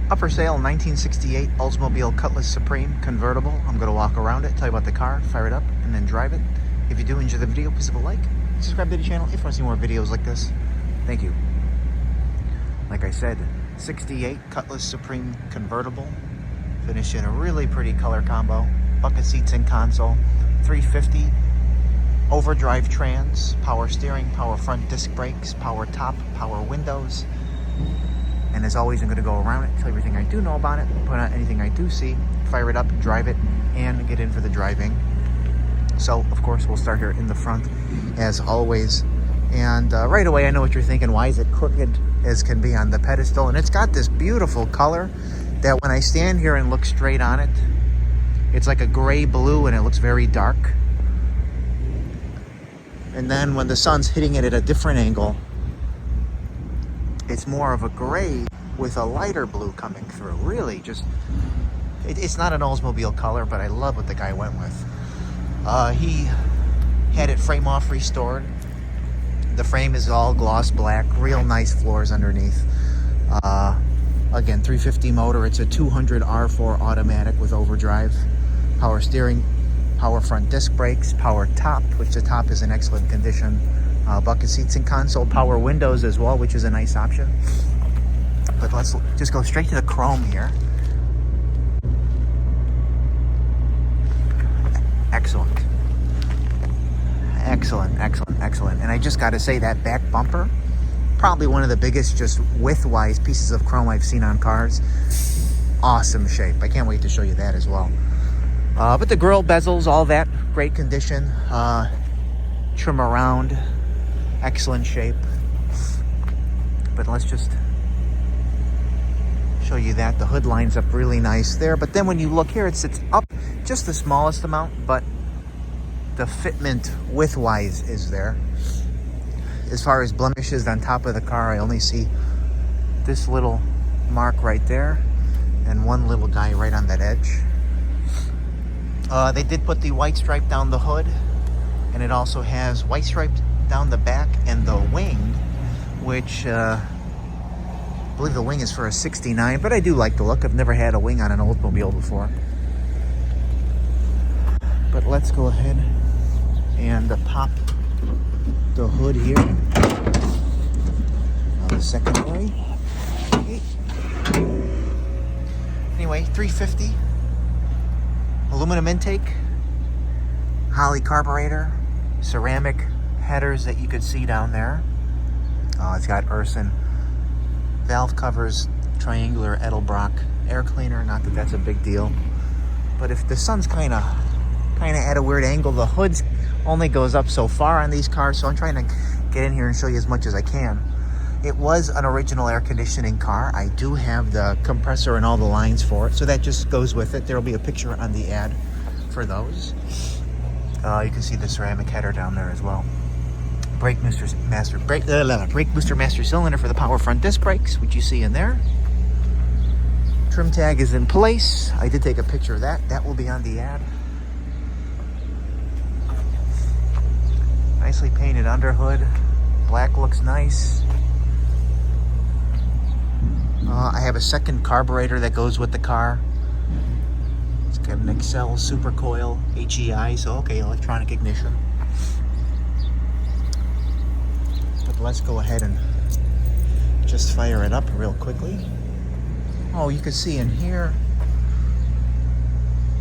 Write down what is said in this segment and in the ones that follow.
Up for sale, 1968 Oldsmobile Cutlass Supreme Convertible. I'm going to walk around it, tell you about the car, fire it up, and then drive it. If you do enjoy the video, please leave a like. Subscribe to the channel if you want to see more videos like this. Thank you. Like I said, 68 Cutlass Supreme Convertible. Finished in a really pretty color combo. Bucket seats and console. 350. Overdrive trans. Power steering, power front disc brakes, power top, power windows. And as always, I'm going to go around it, tell you everything I do know about it, point out anything I do see, fire it up, drive it, and get in for the driving. So, of course, we'll start here in the front, as always. And right away, I know what you're thinking. Why is it crooked as can be on the pedestal? And it's got this beautiful color that when I stand here and look straight on it, it's like a gray-blue, and it looks very dark. And then when the sun's hitting it at a different angle, it's more of a gray with a lighter blue coming through. Really, just, it's not an Oldsmobile color, but I love what the guy went with. He had it frame off restored. The frame is all gloss black, real nice floors underneath. Again, 350 motor. It's a 200 R4 automatic with overdrive. Power steering, power front disc brakes, power top, which the top is in excellent condition. Bucket seats and console, power windows as well, which is a nice option. But let's just go straight to the chrome here. Excellent. Excellent, excellent, excellent. And I just got to say, that back bumper, probably one of the biggest, just width-wise, pieces of chrome I've seen on cars. Awesome shape. I can't wait to show you that as well. But the grille, bezels, all that, great condition. Trim around. Excellent shape. But let's just show you that. The hood lines up really nice there. But then when you look here, it sits up just the smallest amount, but the fitment width-wise is there. As far as blemishes on top of the car, I only see this little mark right there and one little guy right on that edge. They did put the white stripe down the hood, and it also has white stripe down the back and the wing, which I believe the wing is for a 69, but I do like the look. I've never had a wing on an Oldsmobile before. But let's go ahead and pop the hood here on the secondary. Okay. Anyway, 350 aluminum intake, Holley carburetor, ceramic headers that you could see down there. It's got Urson valve covers, triangular Edelbrock air cleaner. Not that that's a big deal, but if the sun's kind of at a weird angle, the hood only goes up so far on these cars, so I'm trying to get in here and show you as much as I can. It was an original air conditioning car. I do have the compressor and all the lines for it, so that just goes with it. There will be a picture on the ad for those. You can see the ceramic header down there as well. Brake booster master cylinder for the power front disc brakes, which you see in there. Trim tag is in place. I did take a picture of that. That will be on the ad. Nicely painted underhood. Black looks nice. I have a second carburetor that goes with the car. It's got an Excel Super Coil HEI, so okay, electronic ignition. But let's go ahead and just fire it up real quickly. Oh, you can see in here,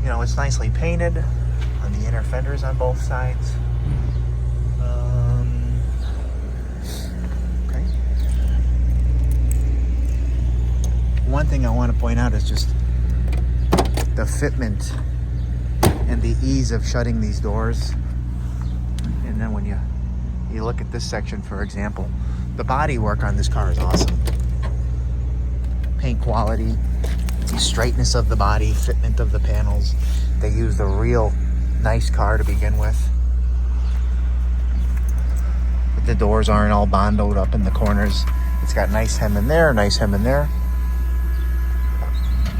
you know, it's nicely painted on the inner fenders on both sides. Okay. One thing I want to point out is just the fitment and the ease of shutting these doors. And then when you look at this section, for example, the body work on this car is awesome. Paint quality, the straightness of the body, fitment of the panels. They used a real nice car to begin with. But the doors aren't all bondoed up in the corners. It's got nice hem in there, nice hem in there.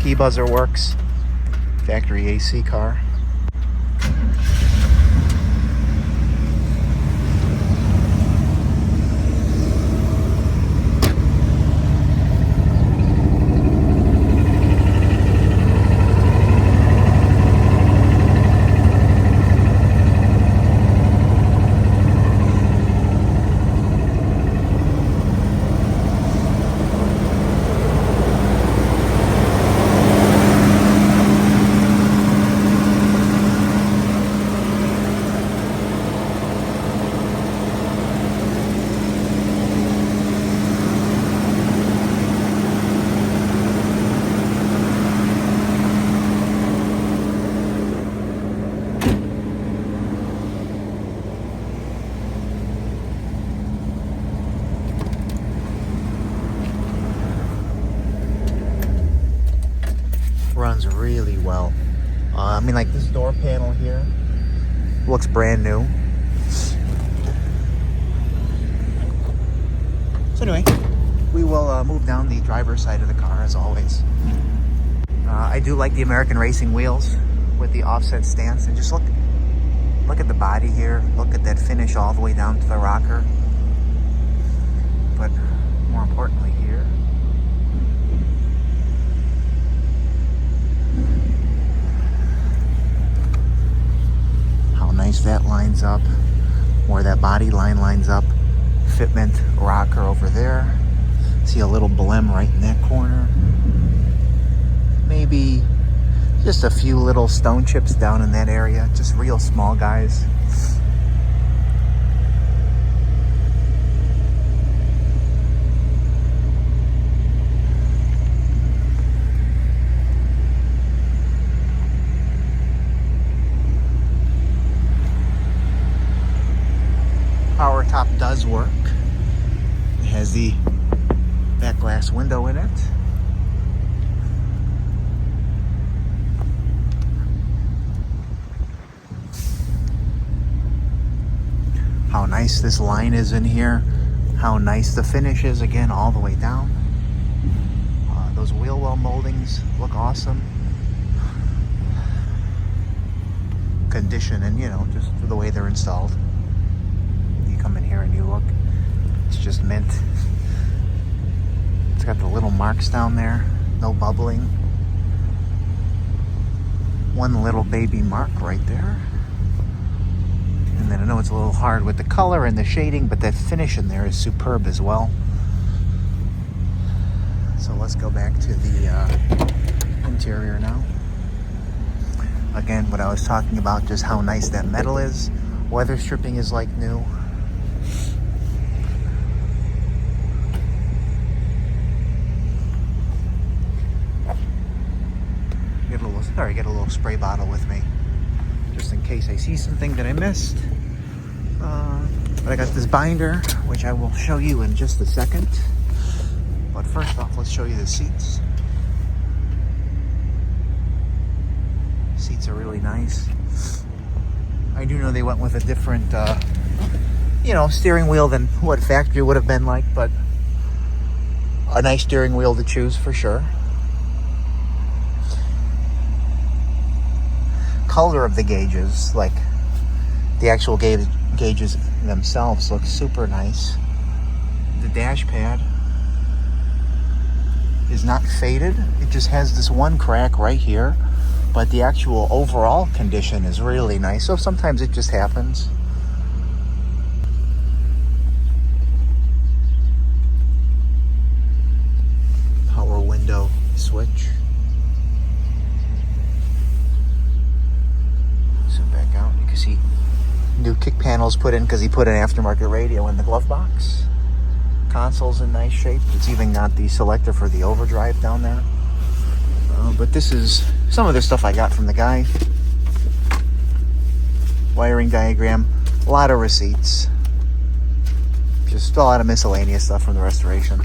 Key buzzer works. Factory AC car. runs really well. I mean, like this door panel here looks brand new. So anyway, we will move down the driver's side of the car as always. I do like the American racing wheels with the offset stance, and just look at the body here. Look at that finish all the way down to the rocker. But more importantly here, how nice that lines up, where that body line lines up. Fitment rocker over there. See a little blem right in that corner. Maybe just a few little stone chips down in that area. Just real small guys. Power top does work. It has the back glass window in it. How nice this line is in here. How nice the finish is, again, all the way down. Those wheel well moldings look awesome. Condition, and you know, just for the way they're installed. You come in here and you look, it's just mint. It's got the little marks down there, no bubbling. One little baby mark right there. And then I know it's a little hard with the color and the shading, but that finish in there is superb as well. So let's go back to the interior now. Again, what I was talking about, just how nice that metal is. Weather stripping is like new. Get a little spray bottle with me, just in case I see something that I missed. But I got this binder, which I will show you in just a second. But first off, let's show you the seats. Seats are really nice. I do know they went with a different, steering wheel than what factory would have been like, but a nice steering wheel to choose for sure. Color of the gauges, like the actual gauges themselves, look super nice. The dash pad is not faded. It just has this one crack right here, but the actual overall condition is really nice. So sometimes it just happens. Power window switch. Back out. You can see new kick panels put in because he put an aftermarket radio in the glove box. Console's in nice shape. It's even got the selector for the overdrive down there. But this is some of the stuff I got from the guy. Wiring diagram, a lot of receipts, just a lot of miscellaneous stuff from the restoration.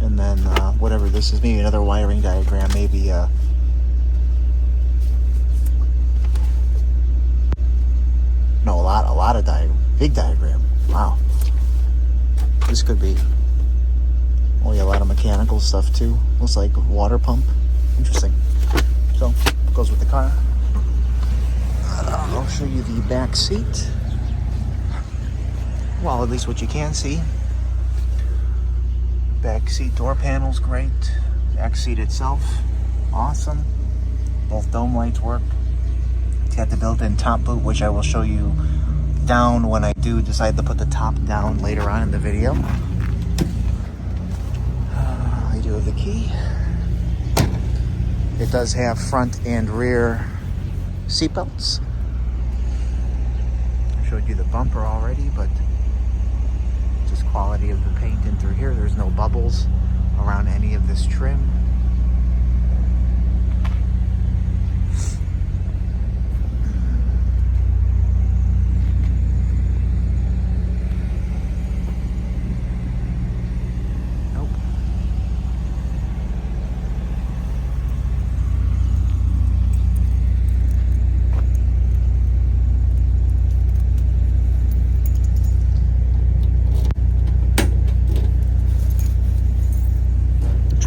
And then whatever this is, maybe another wiring diagram, maybe no, a lot of big diagram. Wow. This could be, oh yeah, a lot of mechanical stuff too. Looks like a water pump. Interesting. So, goes with the car. I'll show you the back seat. Well, at least what you can see. Back seat door panel's great. Back seat itself, awesome. Both dome lights work. It's got the built-in top boot, which I will show you down when I do decide to put the top down later on in the video. I do have the key. It does have front and rear seatbelts. I showed you the bumper already, but just quality of the paint in through here. There's no bubbles around any of this trim.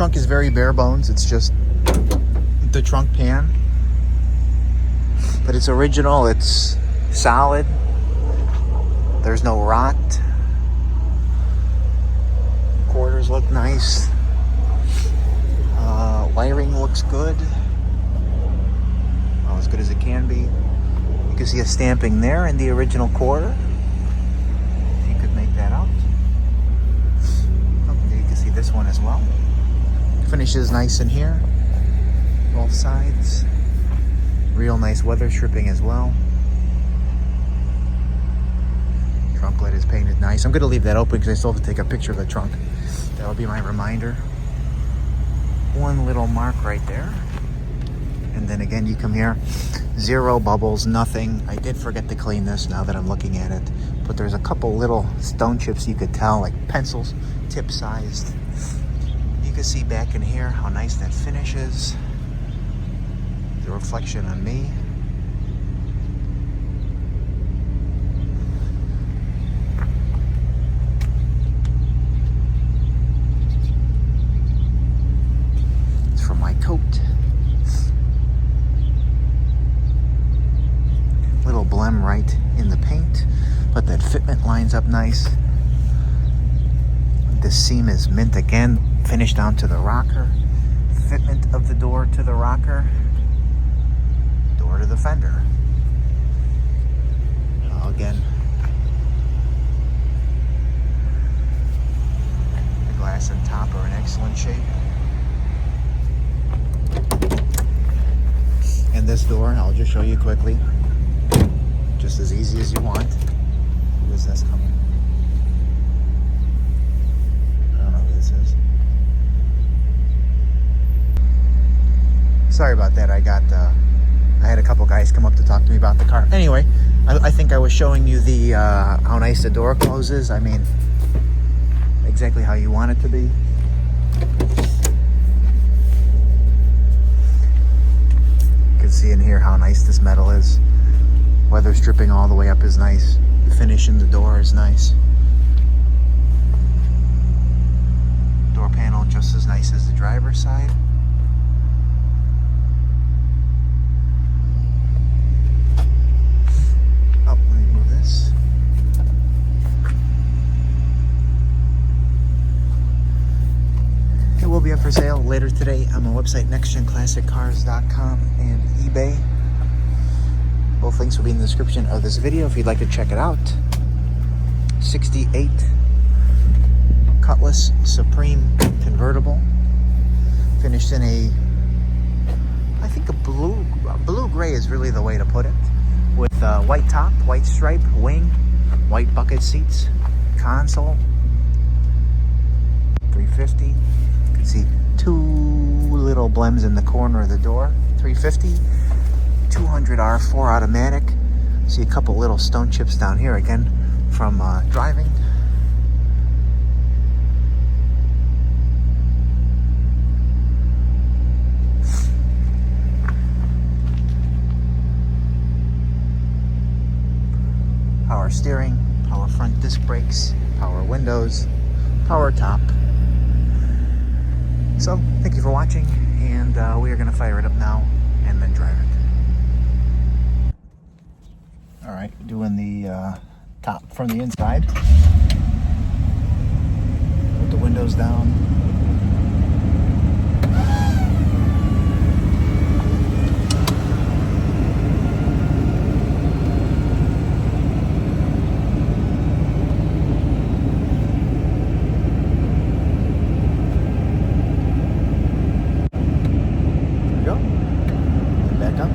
Trunk is very bare bones. It's just the trunk pan. But it's original. It's solid. There's no rot. Quarters look nice. Wiring looks good. Well, as good as it can be. You can see a stamping there in the original quarter. If you could make that out. Oh, you can see this one as well. Finishes nice in here. Both sides. Real nice weather stripping as well. Trunk lid is painted nice. I'm going to leave that open because I still have to take a picture of the trunk. That'll be my reminder. One little mark right there. And then again, you come here. Zero bubbles, nothing. I did forget to clean this now that I'm looking at it. But there's a couple little stone chips you could tell, like pencils, tip-sized. You can see back in here how nice that finish is. The reflection on me. It's from my coat. Little blem right in the paint, but that fitment lines up nice. The seam is mint again, finished down to the rocker. Fitment of the door to the rocker. Door to the fender. Again, the glass and top are in excellent shape. And this door, I'll just show you quickly. Just as easy as you want. Who is this coming? I don't know who this is. Sorry about that. I had a couple guys come up to talk to me about the car. Anyway, I think I was showing you the how nice the door closes. I mean, exactly how you want it to be. You can see in here how nice this metal is. Weather stripping all the way up is nice. The finish in the door is nice. Door panel just as nice as the driver's side. Oh, let me move this. It will be up for sale later today on my website, nextgenclassiccars.com and eBay. Both links will be in the description of this video if you'd like to check it out. 68 Cutlass Supreme Convertible. Finished in a, I think a blue-gray is really the way to put it. With white top, white stripe, wing, white bucket seats, console. 350. You can see two little blems in the corner of the door. 350. 200R 4 automatic. See a couple little stone chips down here again from driving. Power steering, power front disc brakes, power windows, power top. So, thank you for watching, and we are going to fire it up now and then drive it. All right, doing the top from the inside. Put the windows down. There we go. And back up.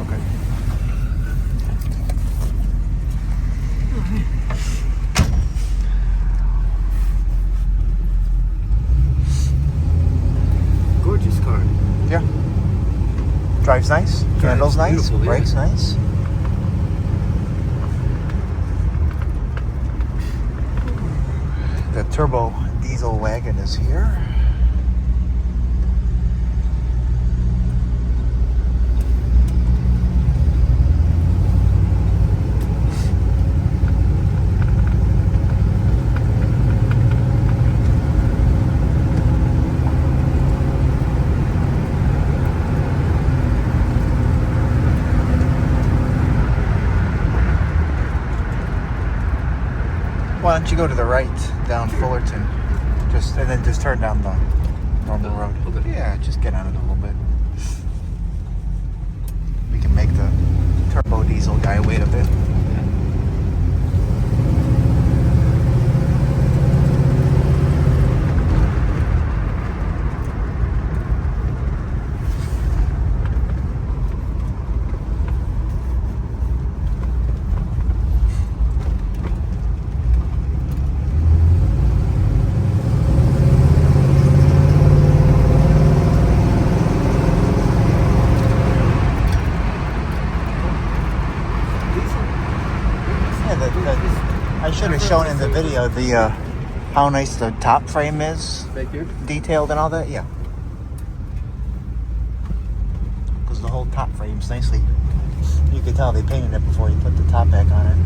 Okay. Gorgeous car. Yeah. Drives nice. Handles nice. Beautiful, yeah. Brakes nice. The turbo diesel wagon is here. Why don't you go to the right down Fullerton, and then just turn down the normal road. Okay. Yeah, just get on it a little bit. We can make the turbo diesel guy wait a bit. I should have shown in the video the how nice the top frame is, Back here? detailed and all that. Yeah, because the whole top frame's nicely. You could tell they painted it before you put the top back on it.